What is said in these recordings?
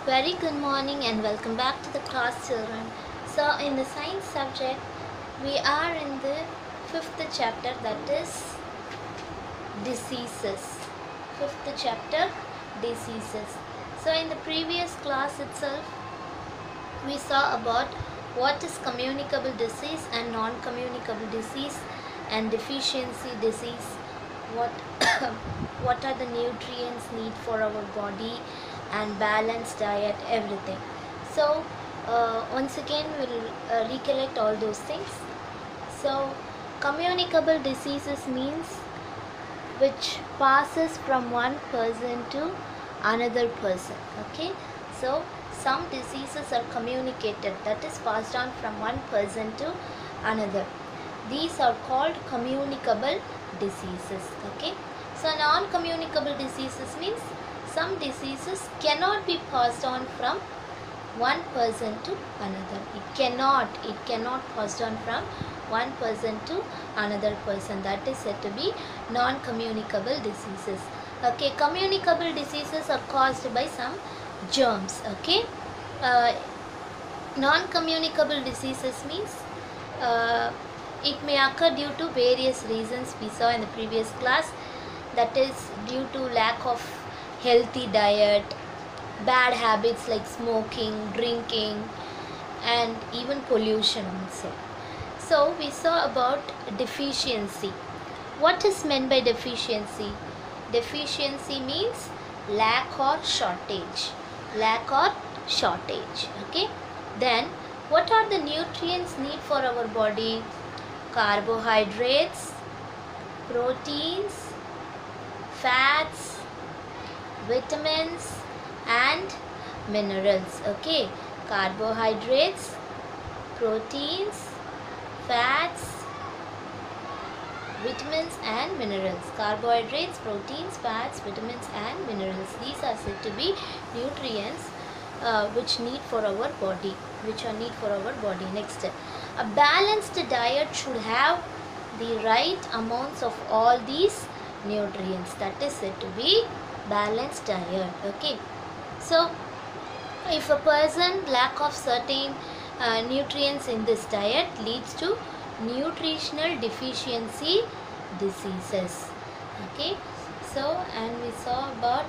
Very good morning and welcome back to the class, children. So, in the science subject, we are in the fifth chapter, that is diseases. Fifth chapter, diseases. So, in the previous class itself, we saw about what is communicable disease and non-communicable disease and deficiency disease, what what are the nutrients need for our body and balanced diet, everything. So once again we'll recollect all those things. So communicable diseases means which passes from one person to another person. Okay, so some diseases are communicated, that is passed on from one person to another. These are called communicable diseases. Okay, so non-communicable diseases means some diseases cannot be passed on from one person to another. It cannot passed on from one person to another person. That is said to be non-communicable diseases. Okay, communicable diseases are caused by some germs. Okay, non-communicable diseases means it may occur due to various reasons we saw in the previous class, that is due to lack of healthy diet, bad habits like smoking, drinking, and even pollution also. So we saw about deficiency. What is meant by deficiency? Deficiency means lack or shortage. Lack or shortage. Okay. Then what are the nutrients need for our body? Carbohydrates, proteins, fats, vitamins and minerals. Okay, carbohydrates, proteins, fats, vitamins and minerals. Carbohydrates, proteins, fats, vitamins and minerals. These are said to be nutrients which need for our body, Next, a balanced diet should have the right amounts of all these nutrients. That is said to be balanced diet. Okay, so if a person lack of certain nutrients in this diet leads to nutritional deficiency diseases. Okay, so and we saw about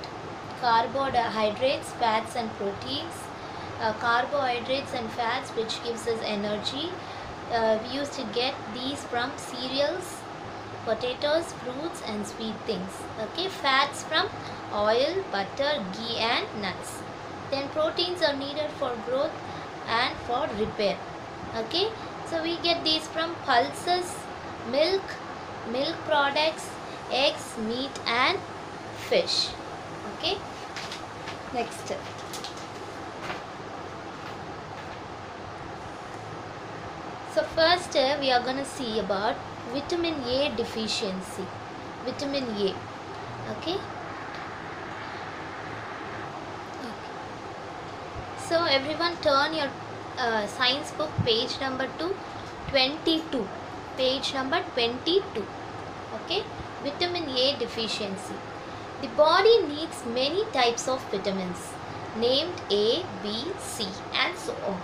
carbohydrates, fats and proteins. Carbohydrates and fats which gives us energy. We used to get these from cereals, potatoes, fruits and sweet things. Okay, fats from oil, butter, ghee and nuts. Then proteins are needed for growth and for repair. Okay, so we get these from pulses, milk products, eggs, meat and fish. Okay, next. So first we are going to see about vitamin A deficiency. Vitamin A. Okay. So everyone turn your science book page number 22. Page number 22. Okay. Vitamin A deficiency. The body needs many types of vitamins named A, B, C and so on.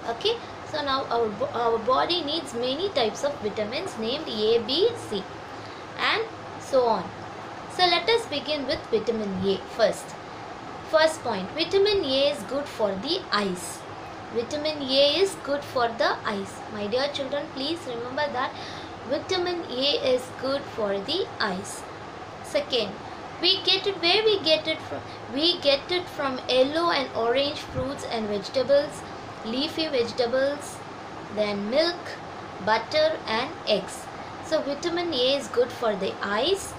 Okay. So now our body needs many types of vitamins named A, B, C and so on. So let us begin with vitamin A first. First point, vitamin A is good for the eyes. Vitamin A is good for the eyes. My dear children, please remember that vitamin A is good for the eyes. Second, we get it where we get it from? We get it from yellow and orange fruits and vegetables, leafy vegetables, then milk, butter and eggs. So vitamin A is good for the eyes.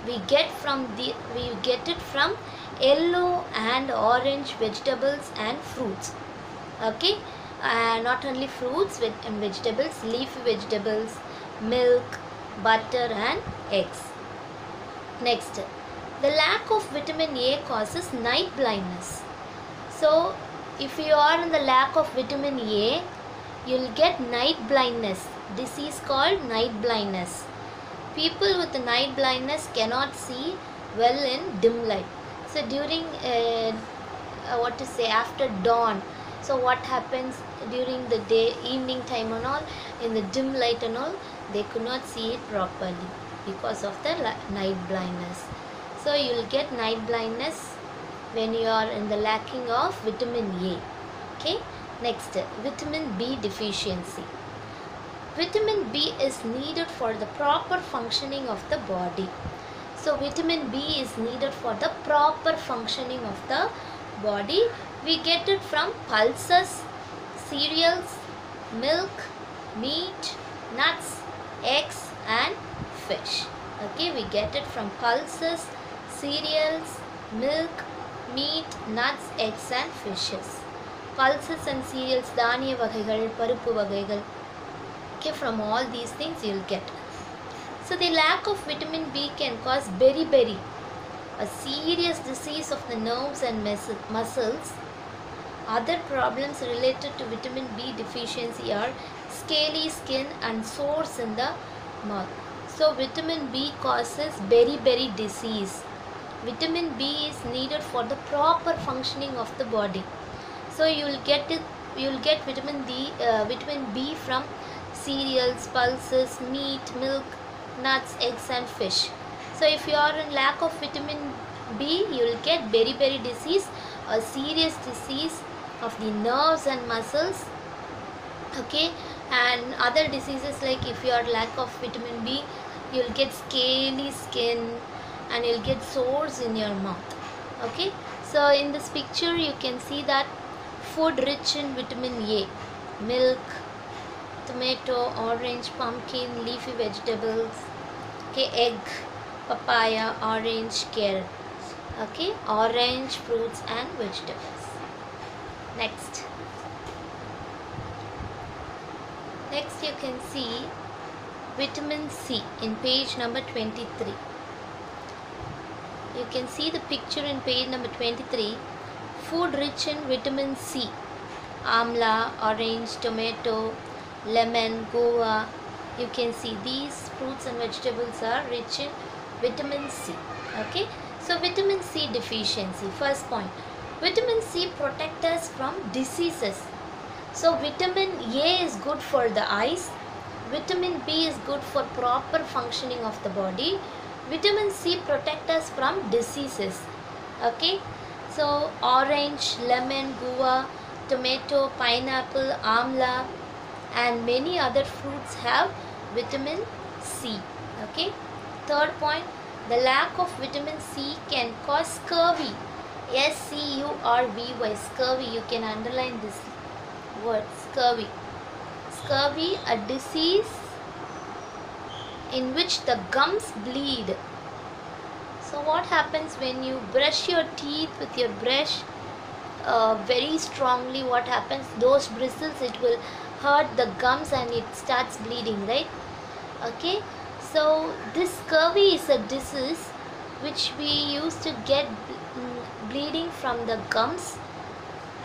We get it from yellow and orange vegetables and fruits. Okay, not only fruits and vegetables, leafy vegetables, milk, butter and eggs. Next, the lack of vitamin A causes night blindness. So if you are in the lack of vitamin A, you'll get night blindness, disease called night blindness. People with night blindness cannot see well in dim light. So during what to say, after dawn. So what happens during the day, evening time and all, in the dim light and all, they could not see it properly because of the night blindness. So you will get night blindness when you are in the lacking of vitamin A. Okay, next, vitamin B deficiency. Vitamin B is needed for the proper functioning of the body. So vitamin B is needed for the proper functioning of the body. We get it from pulses, cereals, milk, meat, nuts, eggs and fish. Okay, we get it from pulses, cereals, milk, meat, nuts, eggs and fishes. Pulses and cereals, dhaniya vagaigal, paruppu vagaigal. Okay, from all these things you will get. So the lack of vitamin B can cause beriberi, a serious disease of the nerves and muscles. Other problems related to vitamin B deficiency are scaly skin and sores in the mouth. So vitamin B causes beriberi disease. Vitamin B is needed for the proper functioning of the body. So you will get vitamin B from cereals, pulses, meat, milk, nuts, eggs and fish. So if you are in lack of vitamin B, you will get beriberi disease, a serious disease of the nerves and muscles. Okay, and other diseases, like if you are lack of vitamin B, you will get scaly skin and you will get sores in your mouth. Okay, so in this picture you can see that food rich in vitamin A, milk, tomato, orange, pumpkin, leafy vegetables, okay, egg, papaya, orange, carrot, okay, orange fruits and vegetables. Next you can see vitamin C in page number 23. You can see the picture in page number 23. Food rich in vitamin C, amla, orange, tomato, lemon, guava. You can see these fruits and vegetables are rich in vitamin C. Okay, so vitamin C deficiency. First point, vitamin C protects us from diseases. So vitamin A is good for the eyes, vitamin B is good for proper functioning of the body, vitamin C protects us from diseases. Okay, so orange, lemon, guava, tomato, pineapple, amla and many other fruits have vitamin C. Okay, third point, the lack of vitamin C can cause scurvy. SCURVY, scurvy. You can underline this word, scurvy. Scurvy, a disease in which the gums bleed. So what happens when you brush your teeth with your brush very strongly? What happens? Those bristles, it will hurt the gums and it starts bleeding, right? Okay, so this scurvy is a disease which we used to get bleeding from the gums.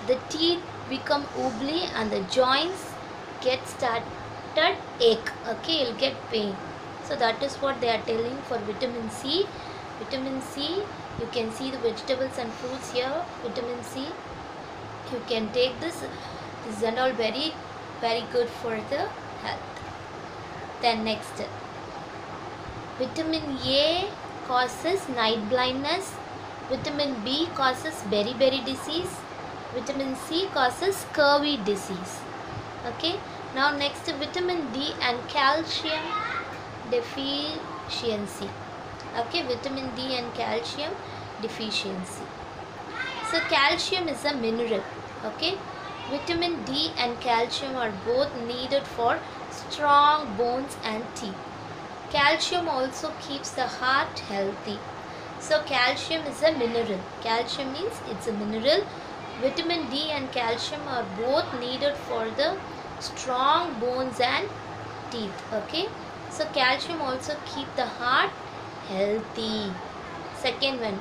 The teeth become wobbly and the joints get started ache. Okay, you'll get pain. So that is what they are telling for vitamin C. Vitamin C, you can see the vegetables and fruits here. Vitamin C, you can take this. This is all very good for the health. Then next, vitamin A causes night blindness, vitamin B causes beriberi disease, vitamin C causes scurvy disease. Okay, now next, vitamin D and calcium deficiency. Okay, vitamin D and calcium deficiency. So calcium is a mineral. Okay, vitamin D and calcium are both needed for strong bones and teeth. Calcium also keeps the heart healthy. So calcium is a mineral. Calcium means it's a mineral. Vitamin D and calcium are both needed for the strong bones and teeth. Okay, so calcium also keep the heart healthy. Second one,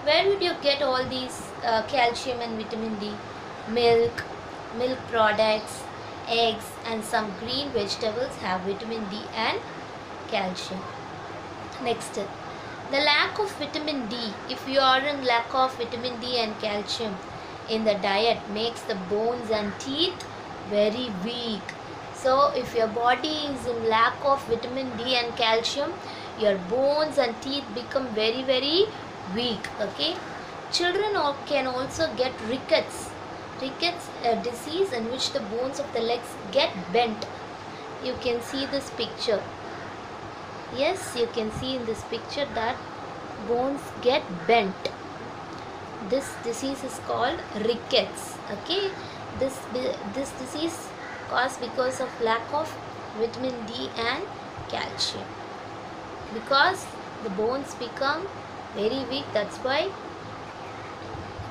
where would you get all these calcium and vitamin D? Milk products, eggs and some green vegetables have vitamin D and calcium. Next, the lack of vitamin D. If you are in lack of vitamin D and calcium, in the diet makes the bones and teeth very weak. So if your body is in lack of vitamin D and calcium, your bones and teeth become very weak. Okay. Children can also get rickets. Rickets, a disease in which the bones of the legs get bent. You can see this picture. Yes, you can see in this picture that bones get bent. This disease is called rickets. Okay, this disease caused because of lack of vitamin D and calcium. Because the bones become very weak, that's why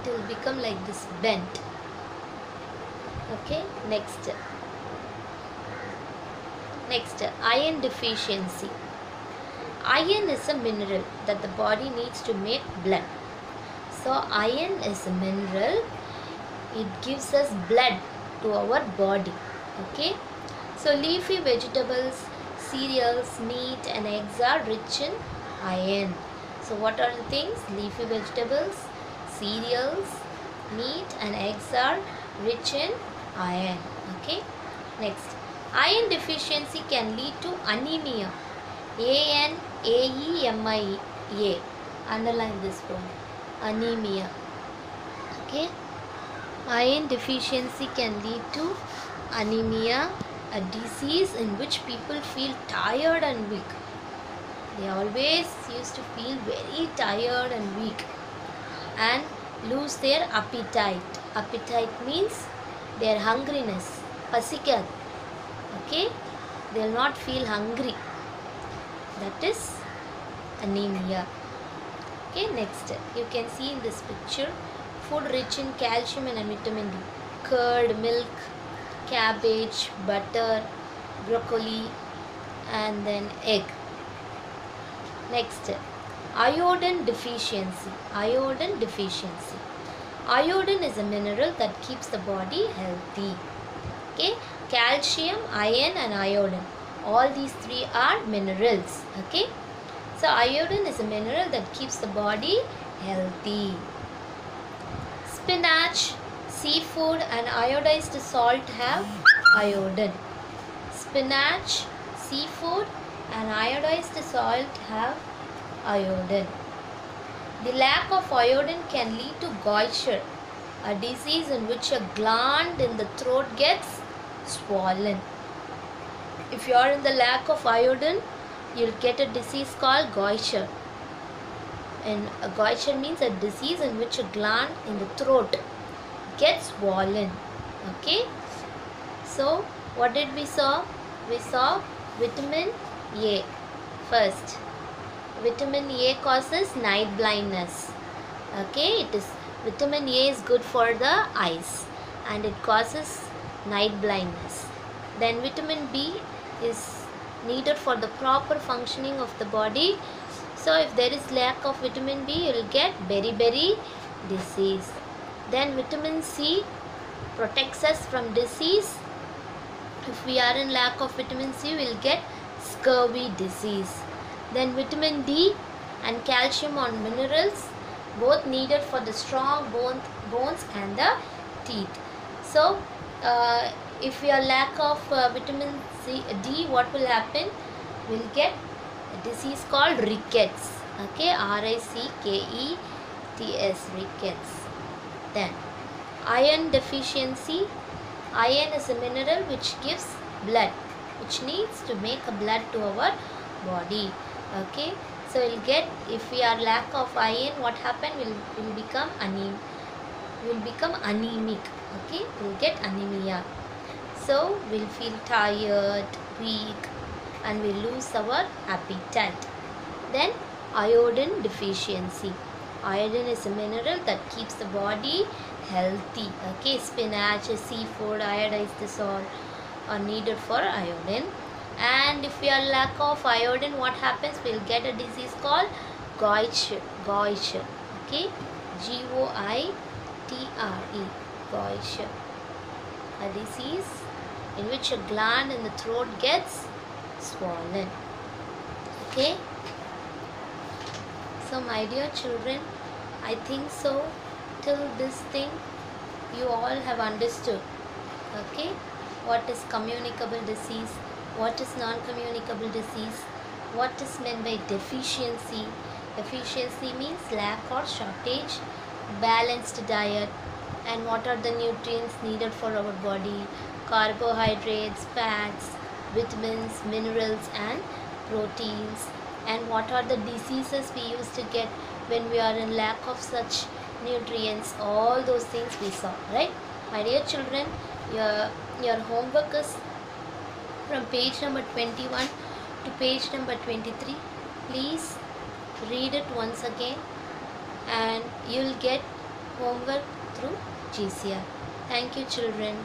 it will become like this, bent. Okay, next, iron deficiency. Iron is a mineral that the body needs to make blood. So iron is a mineral, it gives us blood to our body. Okay, so leafy vegetables, cereals, meat and eggs are rich in iron. So what are the things? Leafy vegetables, cereals, meat and eggs are rich in iron. Okay, next, iron deficiency can lead to anemia. ANAEMIA. Underline this one. Anemia. Okay. Iron deficiency can lead to anemia, a disease in which people feel tired and weak. They always used to feel very tired and weak and lose their appetite. Appetite means their hungriness. Pasikad. Okay. They will not feel hungry. That is anemia. Okay, next, you can see in this picture food rich in calcium and vitamin D. Curd, milk, cabbage, butter, broccoli and then egg. Next, iodine deficiency. Iodine deficiency. Iodine is a mineral that keeps the body healthy. Okay, calcium, iron and iodine. All these three are minerals. Okay, so iodine is a mineral that keeps the body healthy. Spinach, seafood and iodized salt have iodine. Spinach, seafood and iodized salt have iodine. The lack of iodine can lead to goitre, a disease in which a gland in the throat gets swollen. If you are in the lack of iodine, you will get a disease called goitre. And a goitre means a disease in which a gland in the throat gets swollen. Okay. So, what did we saw? We saw vitamin A first. Vitamin A causes night blindness. Okay. Vitamin A is good for the eyes and it causes night blindness. Then vitamin B is needed for the proper functioning of the body. So if there is lack of vitamin B, you will get beriberi disease. Then vitamin C protects us from disease. If we are in lack of vitamin C, we will get scurvy disease. Then vitamin D and calcium are minerals, both needed for the strong bones and the teeth. So if we are lack of vitamin D, what will happen? We will get a disease called rickets. Okay, RICKETS, rickets. Then iron deficiency. Iron is a mineral which gives blood, which needs to make a blood to our body. Okay, so we'll get, if we are lack of iron, what happen? We'll become anemic. Okay, we'll get anemia. So we'll feel tired, weak and we'll lose our appetite. Then iodine deficiency. Iodine is a mineral that keeps the body healthy. Okay, spinach, seafood, iodized salt are needed for iodine. And if we are lack of iodine, what happens? We'll get a disease called goitre. Okay, GOITRE, goitre. A disease in which a gland in the throat gets swollen. Okay. So my dear children, I think so till this thing you all have understood, okay, what is communicable disease, what is non-communicable disease, what is meant by deficiency. Deficiency means lack or shortage, balanced diet, and what are the nutrients needed for our body, carbohydrates, fats, vitamins, minerals, and proteins, and what are the diseases we used to get when we are in lack of such nutrients. All those things we saw, right? My dear children, your homework is from page number 21 to page number 23. Please read it once again, and you'll get homework through GCR. Thank you, children.